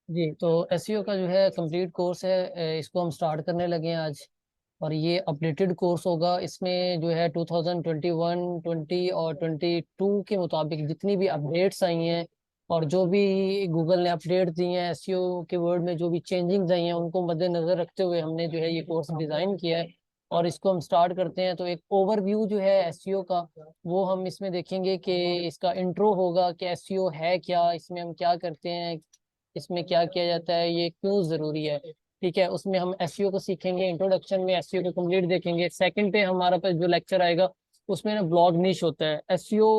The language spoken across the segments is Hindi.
जी, तो एसईओ का जो है कंप्लीट कोर्स है, इसको हम स्टार्ट करने लगे हैं आज। और ये अपडेटेड कोर्स होगा। इसमें जो है 2021, 20 और 22 के मुताबिक जितनी भी अपडेट्स आई हैं और जो भी गूगल ने अपडेट दी हैं एसईओ के वर्ड में, जो भी चेंजिंग्स आई हैं उनको मद्देनजर रखते हुए हमने जो है ये कोर्स डिजाइन किया है। और इसको हम स्टार्ट करते हैं। तो एक ओवरव्यू जो है एसईओ का, वो हम इसमें देखेंगे कि इसका इंट्रो होगा कि एसईओ है क्या, इसमें हम क्या करते हैं, इसमें क्या किया जाता है, ये क्यों जरूरी है। ठीक है, उसमें हम एसईओ को सीखेंगे। इंट्रोडक्शन में एसईओ को कंप्लीट देखेंगे। सेकंड पे हमारा पास जो लेक्चर आएगा उसमें ना ब्लॉग निश होता है। एसईओ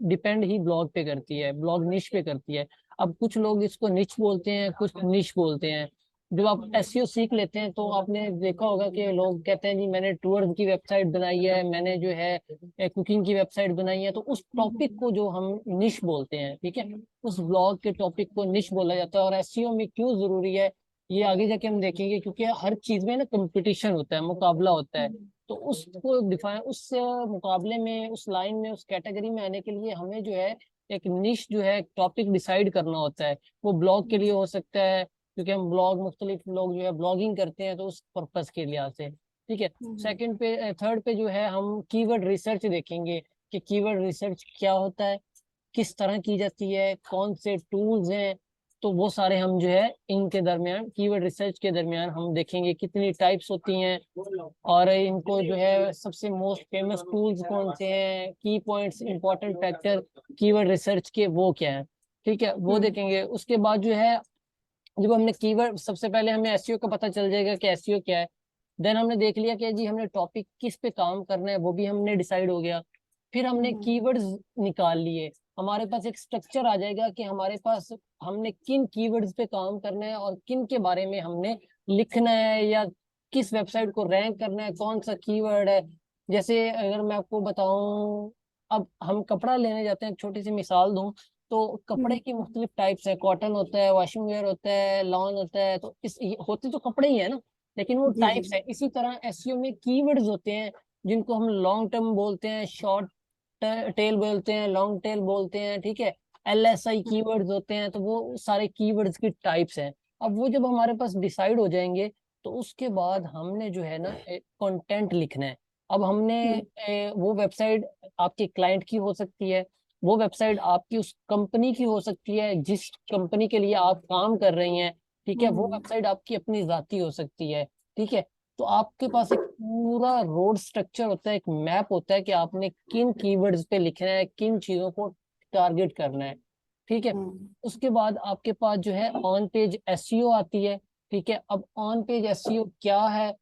डिपेंड ही ब्लॉग पे करती है, ब्लॉग निश पे करती है। अब कुछ लोग इसको निच बोलते हैं, कुछ निश बोलते हैं। जब आप एसईओ सीख लेते हैं तो आपने देखा होगा कि लोग कहते हैं जी मैंने टूर्स की वेबसाइट बनाई है, मैंने जो है कुकिंग की वेबसाइट बनाई है। तो उस टॉपिक को जो हम निश बोलते हैं, ठीक है, उस ब्लॉग के टॉपिक को निश बोला जाता है। और एसईओ में क्यों जरूरी है ये आगे जाके हम देखेंगे, क्योंकि हर चीज में ना कंपटीशन होता है, मुकाबला होता है। तो उसको डिफाइन, उस मुकाबले में, उस लाइन में, उस कैटेगरी में आने के लिए हमें जो है एक निश जो है टॉपिक डिसाइड करना होता है। वो ब्लॉग के लिए हो सकता है, क्योंकि हम ब्लॉग, मुख्तलिफ लोग जो है ब्लॉगिंग करते हैं तो उस पर्पस के लिहाज से। ठीक है। सेकंड पे, थर्ड पे जो है हम कीवर्ड रिसर्च देखेंगे कि कीवर्ड रिसर्च क्या होता है, किस तरह की जाती है, कौन से टूल्स हैं। तो वो सारे हम जो है इनके दरमियान, कीवर्ड रिसर्च के दरमियान हम देखेंगे कितनी टाइप्स होती हैं और इनको जो है सबसे मोस्ट फेमस टूल्स कौन से हैं, की points, important factor keyword research के वो क्या है। ठीक है, वो देखेंगे। उसके बाद जो है जब हमने कीवर्ड, सबसे पहले हमें एसईओ का पता चल जाएगा कि एसईओ क्या है। देन हमने देख लिया कि जी हमने टॉपिक किस पे काम करना है, वो भी हमने डिसाइड हो गया। फिर हमने कीवर्ड्स निकाल लिए। हमारे पास एक स्ट्रक्चर आ जाएगा कि हमारे पास हमने किन कीवर्ड्स पे काम करना है और किन के बारे में हमने लिखना है, या किस वेबसाइट को रैंक करना है, कौन सा कीवर्ड है। जैसे अगर मैं आपको बताऊं, अब हम कपड़ा लेने जाते हैं, एक छोटी सी मिसाल दूं तो कपड़े की मुख्तलिफ टाइप्स है। कॉटन होता है, वॉशिंग वेयर होता है, लॉन होता है। तो इस होते तो कपड़े ही है ना, लेकिन वो जी जी। टाइप्स है। इसी तरह एसईओ में कीवर्ड्स होते हैं जिनको हम लॉन्ग टर्म बोलते हैं, शॉर्ट टेल बोलते हैं, लॉन्ग टेल बोलते हैं। ठीक है, एलएसआई कीवर्ड्स होते हैं। तो वो सारे कीवर्ड्स की टाइप्स हैं। अब वो जब हमारे पास डिसाइड हो जाएंगे तो उसके बाद हमने जो है ना कंटेंट लिखना है। अब हमने वो वेबसाइट आपके क्लाइंट की हो सकती है, वो वेबसाइट आपकी उस कंपनी की हो सकती है जिस कंपनी के लिए आप काम कर रही हैं। ठीक है, वो वेबसाइट आपकी अपनी जाती हो सकती है। ठीक है, तो आपके पास एक पूरा रोड स्ट्रक्चर होता है, एक मैप होता है कि आपने किन कीवर्ड्स पे लिखना है, किन चीजों को टारगेट करना है। ठीक है, उसके बाद आपके पास जो है ऑन पेज एसईओ आती है। ठीक है, अब ऑन पेज एसईओ क्या है,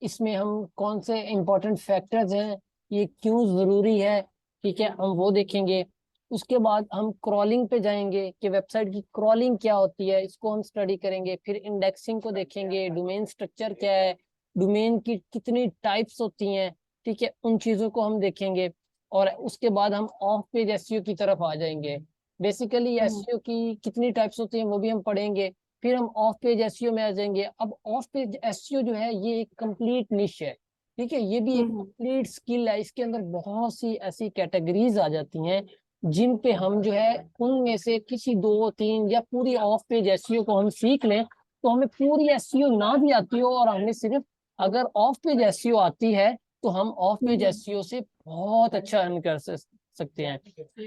इसमें हम कौन से इंपॉर्टेंट फैक्टर्स हैं, ये क्यों जरूरी है, ठीक है, हम वो देखेंगे। उसके बाद हम क्रॉलिंग पे जाएंगे कि वेबसाइट की क्रॉलिंग क्या होती है, इसको हम स्टडी करेंगे। फिर इंडेक्सिंग को देखेंगे, डोमेन स्ट्रक्चर क्या है, डोमेन की कितनी टाइप्स होती हैं। ठीक है, उन चीजों को हम देखेंगे। और उसके बाद हम ऑफ पेज एसईओ की तरफ आ जाएंगे। बेसिकली एसईओ की कितनी टाइप्स होती हैं वो भी हम पढ़ेंगे। फिर हम ऑफ पेज एसईओ में आ जाएंगे। अब ऑफ पेज एसईओ जो है ये एक कंप्लीट निश है। ठीक है, ये भी एक कंप्लीट स्किल है। इसके अंदर बहुत सी ऐसी कैटेगरीज आ जाती हैं जिन पे हम जो है उनमें से किसी दो तीन या पूरी ऑफ पेज एसईओ को हम सीख लें तो हमें पूरी एसईओ ना भी आती हो और हमें सिर्फ अगर ऑफ पेज एसईओ आती है तो हम ऑफ पेज एसईओ से बहुत अच्छा अर्न कर सकते हैं।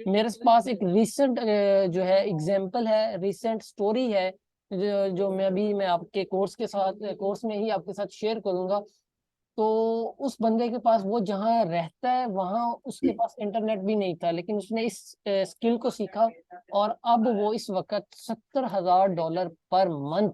मेरे पास एक रीसेंट जो है एग्जांपल है, रीसेंट स्टोरी है जो मैं आपके कोर्स के साथ, कोर्स में ही आपके साथ शेयर करूंगा। तो उस बंदे के पास, वो जहाँ रहता है वहां उसके पास इंटरनेट भी नहीं था, लेकिन उसने इस स्किल को सीखा और अब वो इस वक्त $70,000 पर मंथ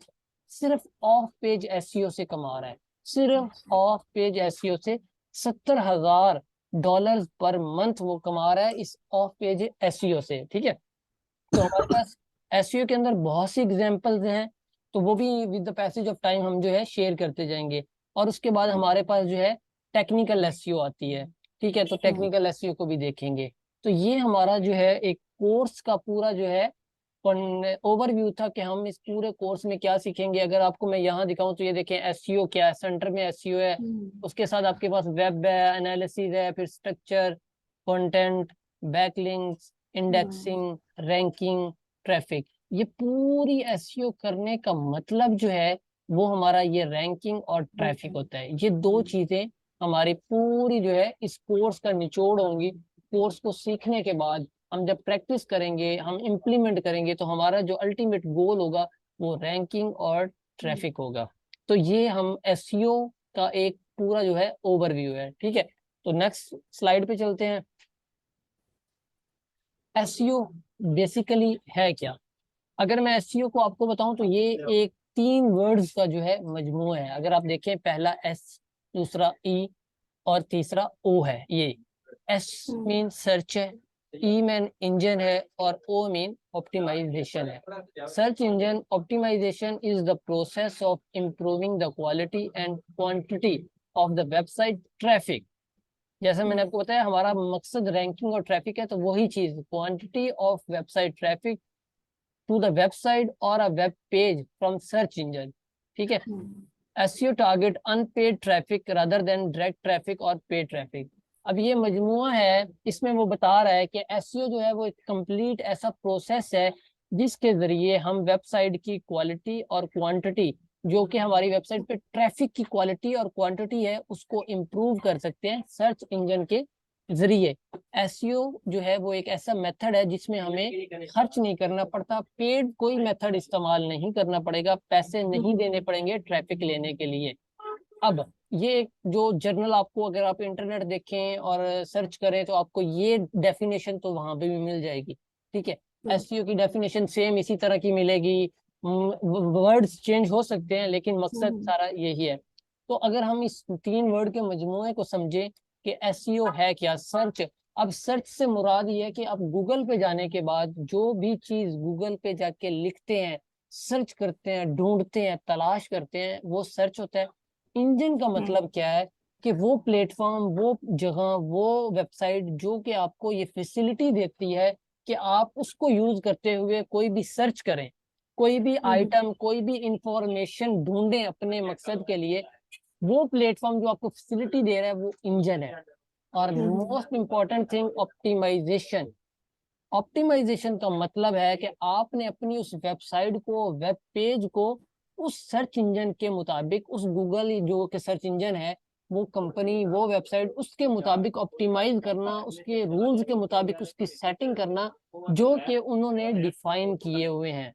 सिर्फ ऑफ पेज एसईओ से कमा रहा है। सिर्फ ऑफ पेज एसईओ से $70,000 पर मंथ वो कमा रहा है इस ऑफ पेज एसईओ से। ठीक है, तो हमारे पास एसईओ के अंदर बहुत सी एग्जांपल्स हैं। तो वो भी with the passage of time हम जो है शेयर करते जाएंगे। और उसके बाद हमारे पास जो है टेक्निकल एसईओ आती है। ठीक है, तो टेक्निकल एसईओ को भी देखेंगे। तो ये हमारा जो है एक कोर्स का पूरा जो है ओवरव्यू था कि हम इस पूरे कोर्स में क्या सीखेंगे। अगर आपको मैं यहाँ दिखाऊं तो ये देखें, एसईओ क्या है, सेंटर में एसईओ है। उसके साथ आपके पास वेब है, एनालिसिस है, फिर structure, content, backlinks, indexing, ranking, traffic. ये पूरी एसईओ करने का मतलब जो है वो हमारा ये रैंकिंग और ट्रैफिक होता है। ये दो चीजें हमारी पूरी जो है इस कोर्स का निचोड़ होंगी। कोर्स को सीखने के बाद हम जब प्रैक्टिस करेंगे, हम इम्प्लीमेंट करेंगे, तो हमारा जो अल्टीमेट गोल होगा वो रैंकिंग और ट्रैफिक होगा। तो ये हम एसईओ का एक पूरा जो है ओवरव्यू है। ठीक है, तो नेक्स्ट स्लाइड पे चलते हैं। एसईओ बेसिकली है क्या? अगर मैं एसईओ को आपको बताऊं तो ये एक 3 वर्ड्स का जो है मजमूआ है। अगर आप देखें, पहला एस, दूसरा ई और तीसरा ओ है। ये एस मीन सर्च है, ई मीन इंजन है और ओ मीन ऑप्टिमाइजेशन है। Search engine optimisation is the process of improving the quality and quantity of the website traffic. जैसे मैंने आपको बताया, हमारा मकसद रैंकिंग और ट्रैफिक है, तो वही चीज quantity of website traffic to the website और a web page from search engine. ठीक है, SEO target unpaid traffic rather than direct traffic और पेड ट्रैफिक। अब ये मजमुआ है, इसमें वो बता रहा है कि एसईओ जो है वो एक कंप्लीट ऐसा प्रोसेस है जिसके जरिए हम वेबसाइट की क्वालिटी और क्वांटिटी, जो कि हमारी वेबसाइट पे ट्रैफिक की क्वालिटी और क्वांटिटी है, उसको इम्प्रूव कर सकते हैं सर्च इंजन के जरिए। एसईओ जो है वो एक ऐसा मेथड है जिसमें हमें खर्च नहीं करना पड़ता, पेड कोई मेथड इस्तेमाल नहीं करना पड़ेगा, पैसे नहीं देने पड़ेंगे ट्रैफिक लेने के लिए। अब ये जो जर्नल, आपको अगर आप इंटरनेट देखें और सर्च करें तो आपको ये डेफिनेशन तो वहां पे भी मिल जाएगी। ठीक है, एसईओ की डेफिनेशन सेम इसी तरह की मिलेगी। वर्ड्स चेंज हो सकते हैं लेकिन मकसद सारा यही है। तो अगर हम इस 3 वर्ड के मजमूए को समझें कि एसईओ है क्या, सर्च। अब सर्च से मुराद ये है कि आप गूगल पे जाने के बाद जो भी चीज गूगल पे जाके लिखते हैं, सर्च करते हैं, ढूंढते हैं, तलाश करते हैं, वो सर्च होता है। इंजन का मतलब क्या है कि वो प्लेटफॉर्म, वो जगह, वो वेबसाइट जो कि आपको ये फैसिलिटी देती है कि आप उसको यूज करते हुए कोई भी सर्च करें, कोई भी आइटम, कोई भी इंफॉर्मेशन ढूंढें अपने मकसद के लिए। वो प्लेटफॉर्म जो आपको फैसिलिटी दे रहा है वो इंजन है। और most important thing, optimisation. Optimisation का मतलब है कि आपने अपनी उस वेबसाइट को, वेब पेज को उस सर्च इंजन के मुताबिक, उस गूगल जो के सर्च इंजन है, वो कंपनी, वो वेबसाइट, उसके मुताबिक ऑप्टिमाइज करना, उसके रूल्स के मुताबिक उसकी सेटिंग करना जो कि उन्होंने डिफाइन किए हुए हैं।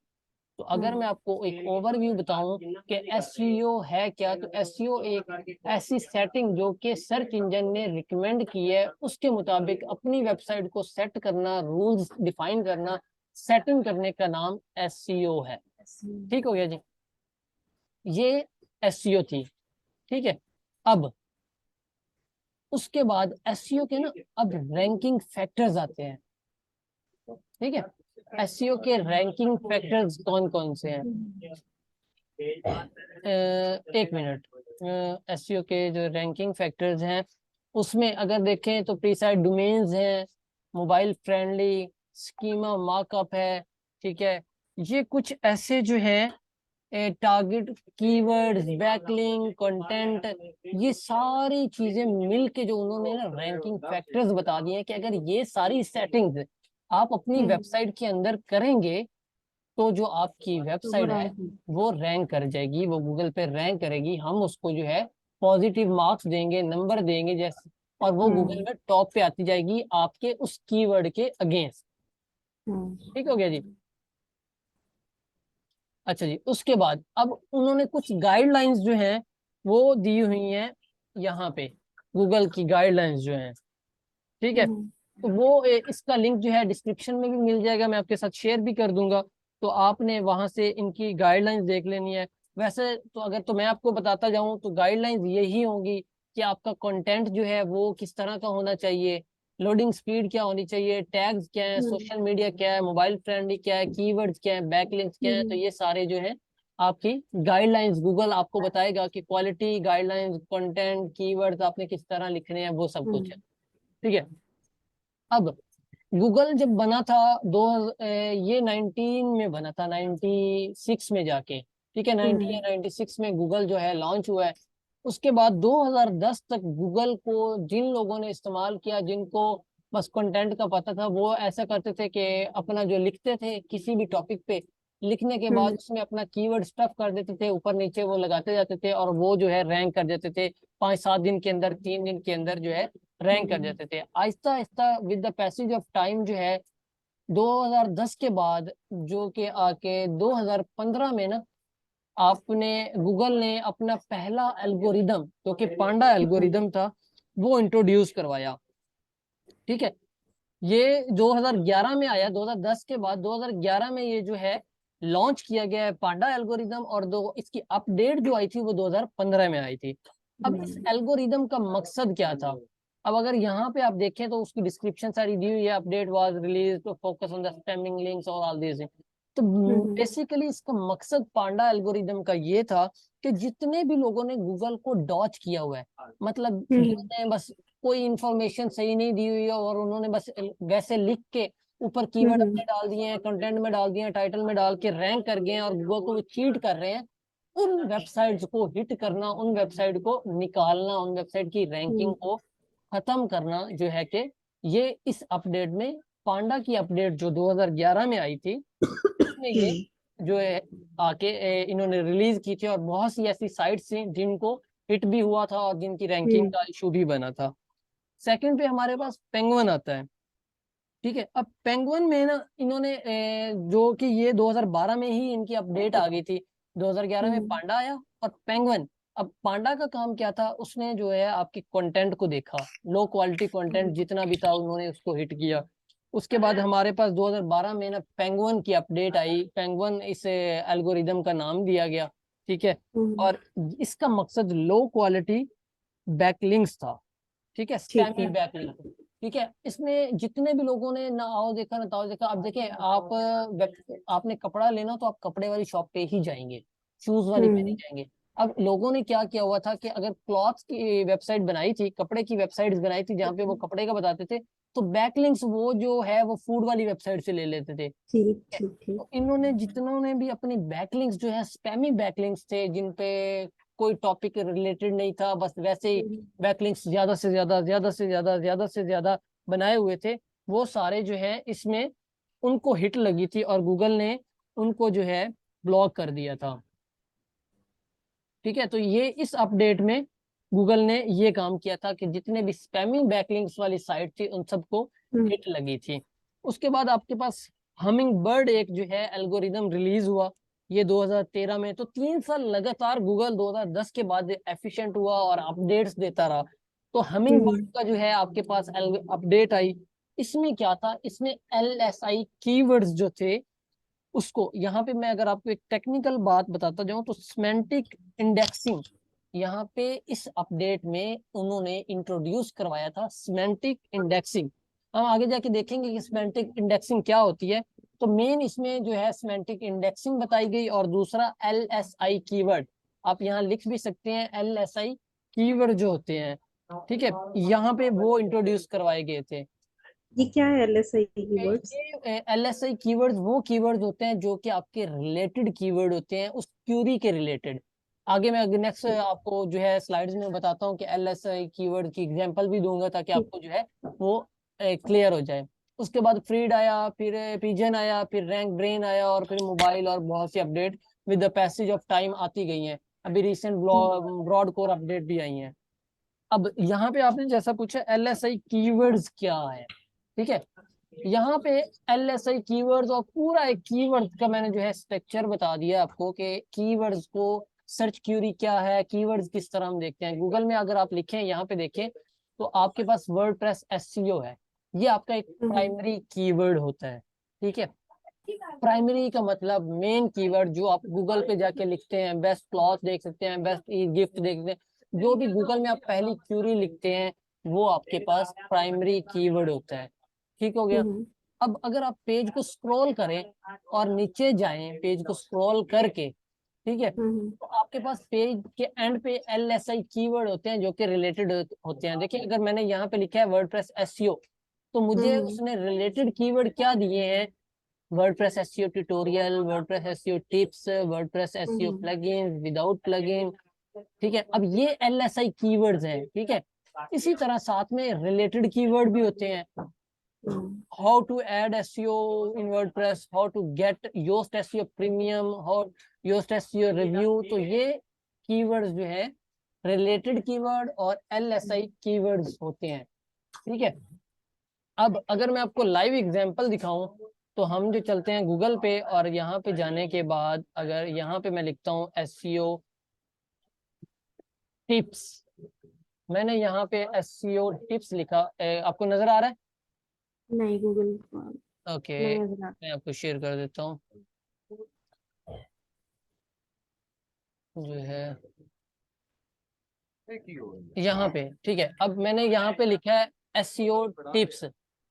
तो अगर मैं आपको एक ओवरव्यू बताऊं कि एसईओ है क्या, तो एसईओ एक ऐसी सेटिंग जो कि सर्च इंजन ने रिकमेंड की है, उसके मुताबिक अपनी वेबसाइट को सेट करना, रूल्स डिफाइन करना, सेटिंग करने का नाम एसईओ है। ठीक हो गया जी, ये एसईओ थी। ठीक है, अब उसके बाद एसईओ के ना अब रैंकिंग फैक्टर्स आते हैं। ठीक है, एसईओ के रैंकिंग फैक्टर्स कौन कौन से हैं? एक मिनट। एसईओ के जो रैंकिंग फैक्टर्स हैं उसमें अगर देखें तो प्रीसाइज डोमेन्स हैं, मोबाइल फ्रेंडली, स्कीमा मार्कअप है। ठीक है, ये कुछ ऐसे जो हैं टारगेट कीवर्ड्स, बैकलिंक, कंटेंट, ये सारी चीजें मिलके जो उन्होंने ना रैंकिंग फैक्टर्स बता दिए हैं कि अगर ये सारी सेटिंग्स आप अपनी वेबसाइट के अंदर करेंगे तो जो आपकी वेबसाइट है वो रैंक कर जाएगी, वो गूगल पे रैंक करेगी। हम उसको जो है पॉजिटिव मार्क्स देंगे, नंबर देंगे जैसे, और वो गूगल में टॉप पे आती जाएगी आपके उस कीवर्ड के अगेंस्ट। ठीक हो गया जी। अच्छा जी, उसके बाद अब उन्होंने कुछ गाइडलाइंस जो हैं वो दी हुई हैं यहाँ पे, गूगल की गाइडलाइंस जो हैं। ठीक है, तो वो इसका लिंक जो है डिस्क्रिप्शन में भी मिल जाएगा, मैं आपके साथ शेयर भी कर दूंगा। तो आपने वहां से इनकी गाइडलाइंस देख लेनी है। वैसे तो अगर तो मैं आपको बताता जाऊं तो गाइडलाइंस यही होंगी कि आपका कंटेंट जो है वो किस तरह का होना चाहिए, लोडिंग स्पीड क्या होनी चाहिए, टैग्स क्या है, सोशल मीडिया क्या है, मोबाइल फ्रेंडली क्या है, कीवर्ड्स क्या है, बैकलिंक्स क्या है। तो ये सारे जो है आपकी गाइडलाइंस, गूगल आपको बताएगा कि क्वालिटी गाइडलाइंस, कंटेंट, कीवर्ड्स आपने किस तरह लिखने हैं, वो सब कुछ है। ठीक है, अब गूगल जब बना था ये 19 में बना था, 96 में जाके। ठीक है, 1996 में गूगल जो है लॉन्च हुआ है। उसके बाद 2010 तक गूगल को जिन लोगों ने इस्तेमाल किया, जिनको बस कंटेंट का पता था, वो ऐसा करते थे कि अपना जो लिखते थे किसी भी टॉपिक पे, लिखने के बाद उसमें अपना कीवर्ड स्टफ कर देते थे, ऊपर नीचे वो लगाते जाते थे और वो जो है रैंक कर देते थे। 5-7 दिन के अंदर, 3 दिन के अंदर जो है रैंक कर देते थे। Aahista Aahista with the passage of time जो है 2010 के बाद जो कि आके 2015 में ना आपने गूगल ने अपना पहला एल्गोरिदम जो कि पांडा एल्गोरिदम था वो इंट्रोड्यूस करवाया। ठीक है, ये 2011 में आया, 2010 के बाद 2011 में ये जो है लॉन्च किया गया है पांडा एल्गोरिदम। और इसकी अपडेट जो आई थी वो 2015 में आई थी। अब इस एल्गोरिदम का मकसद क्या था? अब अगर यहाँ पे आप देखें तो उसकी डिस्क्रिप्शन सारी दी हुई है, update was release to focus on the spamming links और ऑल दिस। तो बेसिकली इसका मकसद पांडा एल्गोरिदम का ये था कि जितने भी लोगों ने गूगल को डॉच किया हुआ है, मतलब जिन्होंने बस कोई इंफॉर्मेशन सही नहीं दी हुई है और उन्होंने बस वैसे लिख के ऊपर कीवर्ड अपने डाल दिए हैं, कंटेंट में डाल दिए हैं, टाइटल में डाल के रैंक कर गए हैं और गूगल को चीट कर रहे हैं, उन वेबसाइट्स को हिट करना, उन वेबसाइट को निकालना, उन वेबसाइट की रैंकिंग को खत्म करना जो है कि ये इस अपडेट में, पांडा की अपडेट जो 2011 में आई थी उसमें ये जो है आके इन्होंने रिलीज की थी। और बहुत सी ऐसी साइट्स थी जिनको हिट भी हुआ था और जिनकी रैंकिंग का इशू भी बना था। सेकंड पे हमारे पास पेंगुइन आता है। ठीक है, अब पेंगुइन में ना इन्होंने जो कि ये 2012 में ही इनकी अपडेट आ गई थी, 2011 में पांडा आया और पेंगुइन। अब पांडा का काम क्या था, उसने जो है आपके कंटेंट को देखा, लो क्वालिटी कंटेंट जितना भी था उन्होंने उसको हिट किया। उसके बाद हमारे पास 2012 में ना पेंगुइन की अपडेट आई, पेंगुइन इस एल्गोरिदम का नाम दिया गया। ठीक है, और इसका मकसद लो क्वालिटी बैकलिंक्स था। ठीक है, स्पैमी बैकलिंक। ठीक है, इसमें जितने भी लोगों ने ना आओ देखा ना ताओ देखा, अब देखिए आप आपने कपड़ा लेना तो आप कपड़े वाली शॉप पे ही जाएंगे, शूज वाली पे नहीं जाएंगे। अब लोगों ने क्या किया हुआ था कि अगर क्लॉथ की वेबसाइट बनाई थी, कपड़े की वेबसाइट्स बनाई थी जहाँ पे वो कपड़े का बताते थे, तो बैकलिंक्स वो जो है वो फूड वाली वेबसाइट से ले लेते थे। तो इन्होंने जितनों ने भी अपनी बैकलिंक्स जो है, स्पैमी बैकलिंक्स थे जिन पे कोई टॉपिक रिलेटेड नहीं था, बस वैसे ही बैकलिंक्स ज्यादा से ज्यादा, ज्यादा से ज्यादा, ज्यादा से ज्यादा बनाए हुए थे, वो सारे जो है इसमें उनको हिट लगी थी और गूगल ने उनको जो है ब्लॉक कर दिया था। ठीक है, तो ये इस अपडेट में गूगल ने ये काम किया था कि जितने भी स्पैमिंग बैकलिंक्स वाली साइट थी उन सबको हिट लगी थी। उसके बाद आपके पास हमिंग बर्ड एक जो है एल्गोरिदम रिलीज हुआ ये 2013 में। तो 3 साल लगातार गूगल 2010 के बाद एफिशिएंट हुआ और अपडेट्स देता रहा। तो हमिंग बर्ड का जो है आपके पास अपडेट आई। इसमें क्या था, इसमें LSI कीवर्ड्स जो थे उसको, यहाँ पे मैं अगर आपको एक टेक्निकल बात बताता जाऊं तो सिमेंटिक इंडेक्सिंग यहाँ पे इस अपडेट में उन्होंने इंट्रोड्यूस करवाया था, सिमेंटिक इंडेक्सिंग। हम आगे जाके देखेंगे कि सिमेंटिक इंडेक्सिंग क्या होती है। तो मेन इसमें जो है सिमेंटिक इंडेक्सिंग बताई गई और दूसरा LSI कीवर्ड, आप यहाँ लिख भी सकते हैं LSI कीवर्ड जो होते हैं। ठीक है, यहाँ पे वो इंट्रोड्यूस करवाए गए थे। ये क्या है एलएसआई कीवर्ड्स? ये LSI कीवर्ड्स वो कीवर्ड्स होते हैं जो कि आपके रिलेटेड कीवर्ड होते हैं उस क्यूरी के रिलेटेड। आगे मैं नेक्स्ट आपको जो है स्लाइड्स में बताता हूँ कि LSI कीवर्ड की एग्जांपल भी दूंगा ताकि आपको जो है वो क्लियर हो जाए। उसके बाद फ्रीड आया, फिर पिजन आया, फिर रैंक ब्रेन आया और फिर मोबाइल और बहुत सी update with the passage of time आती गई हैं। अभी रिसेंट ब्रॉड कोर अपडेट भी आई हैं। अब यहाँ पे आपने जैसा पूछा LSI कीवर्ड्स क्या है। ठीक है, यहाँ पे LSI कीवर्ड्स और पूरा एक कीवर्ड का मैंने जो है स्ट्रक्चर बता दिया आपको कि कीवर्ड्स को सर्च क्यूरी क्या है, कीवर्ड्स किस तरह हम देखते हैं। गूगल में अगर आप लिखें, यहाँ पे देखें तो आपके पास वर्डप्रेस SEO है, ये आपका एक प्राइमरी कीवर्ड होता है। ठीक है, प्राइमरी का मतलब मेन कीवर्ड जो आप गूगल पे जाके लिखते हैं, बेस्ट क्लॉथ देख सकते हैं, बेस्ट गिफ्ट देख सकते हैं, जो भी गूगल में आप पहली क्यूरी लिखते हैं वो आपके पास प्राइमरी कीवर्ड होता है। ठीक हो गया। अब अगर आप पेज को स्क्रॉल करें और नीचे जाएं, पेज को स्क्रॉल करके, ठीक है, तो आपके पास पेज के एंड पे LSI कीवर्ड होते हैं जो कि रिलेटेड होते हैं। देखिए अगर मैंने यहाँ पे लिखा है वर्डप्रेस SEO, तो मुझे उसने रिलेटेड कीवर्ड क्या दिए हैं, WordPress SEO tutorial, WordPress SEO tips, WordPress SEO plugin, without plugin. ठीक है, अब ये LSI कीवर्ड्स हैं। ठीक है, इसी तरह साथ में रिलेटेड कीवर्ड भी होते हैं। how to add SEO in WordPress, how to get Yoast SEO Premium, how Yoast SEO Review। तो ये कीवर्ड्स जो है रिलेटेड कीवर्ड और LSI कीवर्ड्स होते हैं, ठीक है। अब अगर मैं आपको लाइव एग्जांपल दिखाऊं तो हम जो चलते हैं गूगल पे, और यहाँ पे जाने के बाद अगर यहाँ पे मैं लिखता हूँ SEO टिप्स, मैंने यहाँ पे SEO टिप्स लिखा, आपको नजर आ रहा है? नहीं, गूगल ओके, नहीं नजर आता। मैं आपको शेयर कर देता हूँ जो है यहाँ पे, ठीक है। अब मैंने यहाँ पे लिखा है SEO टिप्स,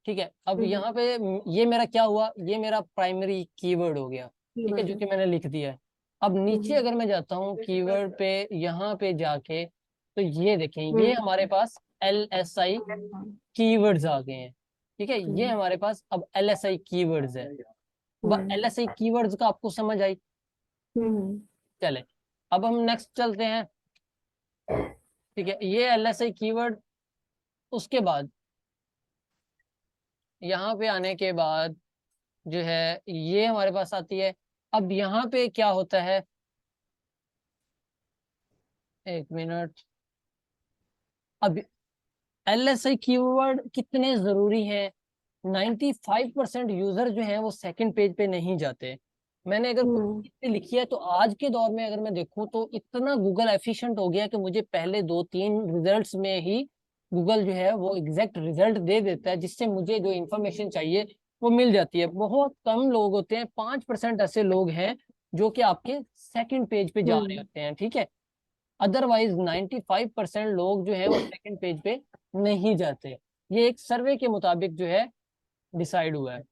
ठीक है। अब यहाँ पे ये मेरा क्या हुआ, ये मेरा प्राइमरी कीवर्ड हो गया, ठीक है, जो कि मैंने लिख दिया है। अब नीचे अगर मैं जाता हूँ कीवर्ड पे, यहाँ पे जाके तो ये देखें, ये हमारे पास LSI कीवर्ड्स आ गए हैं, ठीक है। ये हमारे पास अब LSI कीवर्ड्स है। अब LSI कीवर्ड्स का आपको समझ आई? चले, अब हम नेक्स्ट चलते हैं, ठीक है। ये LSI कीवर्ड, उसके बाद यहाँ पे आने के बाद जो है ये हमारे पास आती है। अब यहाँ पे क्या होता है, एक मिनट। अब LSI कीवर्ड कितने जरूरी हैं? 95% यूजर जो है वो सेकंड पेज पे नहीं जाते। मैंने अगर कोई चीज़ लिखी है तो आज के दौर में अगर मैं देखूं तो इतना गूगल एफिशिएंट हो गया कि मुझे पहले 2-3 रिजल्ट्स में ही गूगल जो है वो एग्जैक्ट रिजल्ट दे देता है, जिससे मुझे जो इंफॉर्मेशन चाहिए वो मिल जाती है। बहुत कम लोग होते हैं, 5% ऐसे लोग हैं जो कि आपके सेकंड पेज पे जा रहे होते हैं, ठीक है। अदरवाइज 95% लोग जो है वो सेकंड पेज पे नहीं जाते। ये एक सर्वे के मुताबिक जो है डिसाइड हुआ है।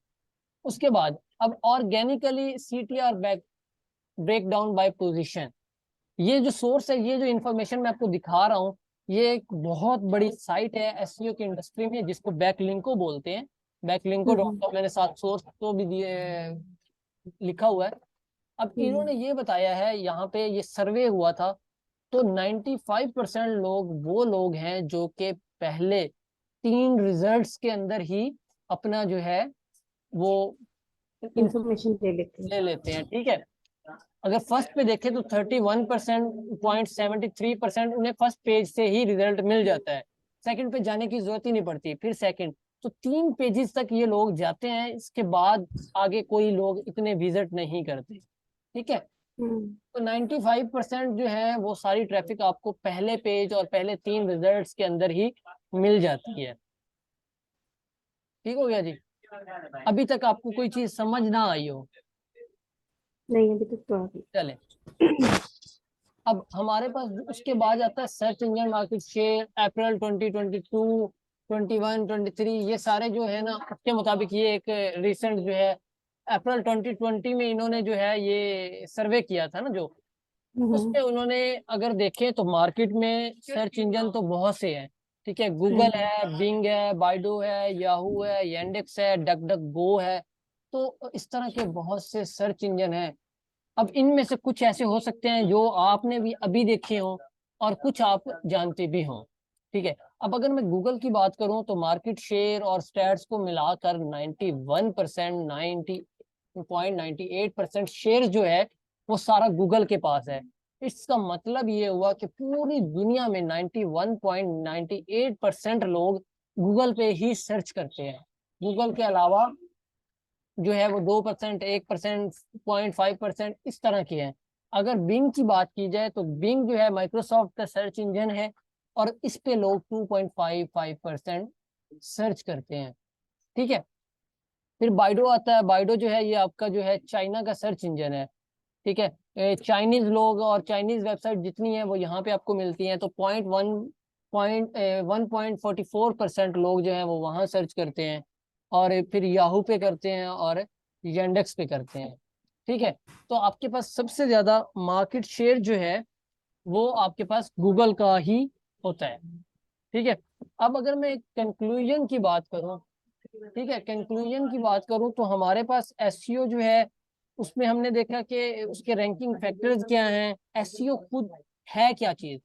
उसके बाद अब organically CTR break down by position, ये जो सोर्स है, ये जो इंफॉर्मेशन मैं आपको दिखा रहा हूँ, ये एक बहुत बड़ी साइट है SEO की इंडस्ट्री में, जिसको बैकलिंको बोलते हैं। बैकलिंको.com, मैंने साथ सोर्स तो भी दिए, लिखा हुआ है। अब इन्होंने ये बताया है, यहाँ पे ये सर्वे हुआ था, तो 95% लोग वो लोग हैं जो कि पहले 3 रिजल्ट्स के अंदर ही अपना जो है वो इंफॉर्मेशन ले लेते हैं, ठीक है। अगर फर्स्ट पे देखें तो 31.73% उन्हें फर्स्ट पेज से ही रिजल्ट मिल जाता है, सेकंड पे जाने की जरूरत ही नहीं पड़ती। फिर सेकंड, तो 3 पेजेस तक ये लोग जाते हैं, इसके बाद आगे कोई लोग इतने विजिट नहीं करते, ठीक है। तो 95% जो है वो सारी ट्रैफिक आपको पहले पेज और पहले 3 रिजल्ट्स के अंदर ही मिल जाती है। ठीक हो गया जी? अभी तक आपको कोई चीज समझ ना आई हो? नहीं, अभी तक तो आ गई। चले, अब हमारे पास उसके बाद आता है सर्च इंजन मार्केट शेयर अप्रैल 2022, 21, 23, ये सारे जो है ना उसके मुताबिक, ये एक रिसेंट जो है अप्रैल 2020 में इन्होंने जो है ये सर्वे किया था ना, जो उसमें उन्होंने अगर देखें तो मार्केट में सर्च इंजन तो बहुत से हैं, ठीक है। गूगल है, बिंग है, बाइडू है, याहू है, येंडेक्स है, डक डक गो है। तो इस तरह के बहुत से सर्च इंजन हैं। अब इनमें से कुछ ऐसे हो सकते हैं जो आपने भी अभी देखे हो, और कुछ आप जानते भी हो, ठीक है। अब अगर मैं गूगल की बात करूं तो मार्केट शेयर और स्टैट्स को मिलाकर 91%, 90.98% शेयर जो है वो सारा गूगल के पास है। इसका मतलब ये हुआ कि पूरी दुनिया में 91.98% लोग गूगल पे ही सर्च करते हैं। गूगल के अलावा जो है वो 2%, 1%, 0.5% इस तरह की है। अगर बिंग की बात की जाए तो बिंग जो है माइक्रोसॉफ्ट का सर्च इंजन है, और इस पे लोग 2.55% सर्च करते हैं, ठीक है। फिर बाइडो आता है। बाइडो जो है ये आपका जो है चाइना का सर्च इंजन है, ठीक है। चाइनीज लोग और चाइनीज वेबसाइट जितनी है वो यहाँ पे आपको मिलती हैं, तो 1.44% लोग जो है वो वहाँ सर्च करते हैं, और फिर याहू पे करते हैं और येंडेक्स पे करते हैं, ठीक है। तो आपके पास सबसे ज्यादा मार्केट शेयर जो है वो आपके पास गूगल का ही होता है, ठीक है। अब अगर मैं कंक्लूजन की बात करूं, ठीक है, कंक्लूजन की बात करूं तो हमारे पास एसईओ जो है उसमें हमने देखा कि उसके रैंकिंग फैक्टर्स क्या हैं, एसईओ खुद है क्या चीज।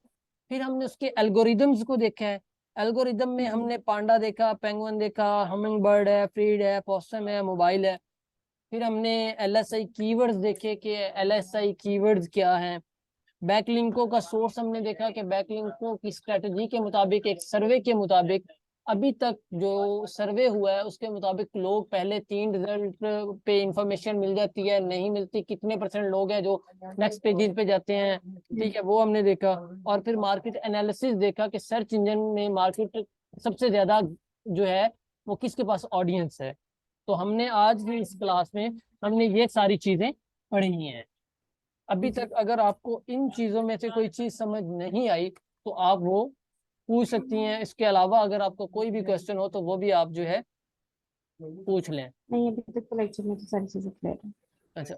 फिर हमने उसके एल्गोरिदम्स को देखा है, एल्गोरिदम में हमने पांडा देखा, पेंगुइन देखा, हमिंग बर्ड है, फ्रीड है, पोssum है, मोबाइल है। फिर हमने एलएसआई कीवर्ड्स देखे कि एलएसआई कीवर्ड्स क्या हैं। बैकलिंकों का सोर्स हमने देखा कि बैकलिंकों की स्ट्रेटजी के मुताबिक, एक सर्वे के मुताबिक, अभी तक जो सर्वे हुआ है उसके मुताबिक लोग पहले 3 रिजल्ट पे इंफॉर्मेशन मिल जाती है, नहीं मिलती कितने % लोग हैं जो नेक्स्ट पेजेस पे जाते हैं, ठीक है, वो हमने देखा। और फिर मार्केट एनालिसिस देखा कि सर्च इंजन में मार्केट सबसे ज्यादा जो है वो किसके पास ऑडियंस है। तो हमने आज भी इस क्लास में हमने ये सारी चीजें पढ़ी हैं। अभी तक अगर आपको इन चीजों में से कोई चीज समझ नहीं आई तो आप वो पूछ सकती हैं। इसके अलावा अगर आपको कोई भी क्वेश्चन हो तो वो भी आप जो है पूछ लें। नहीं, अभी तक तो लेक्चर में तो सारी चीजें क्लियर है। अच्छा,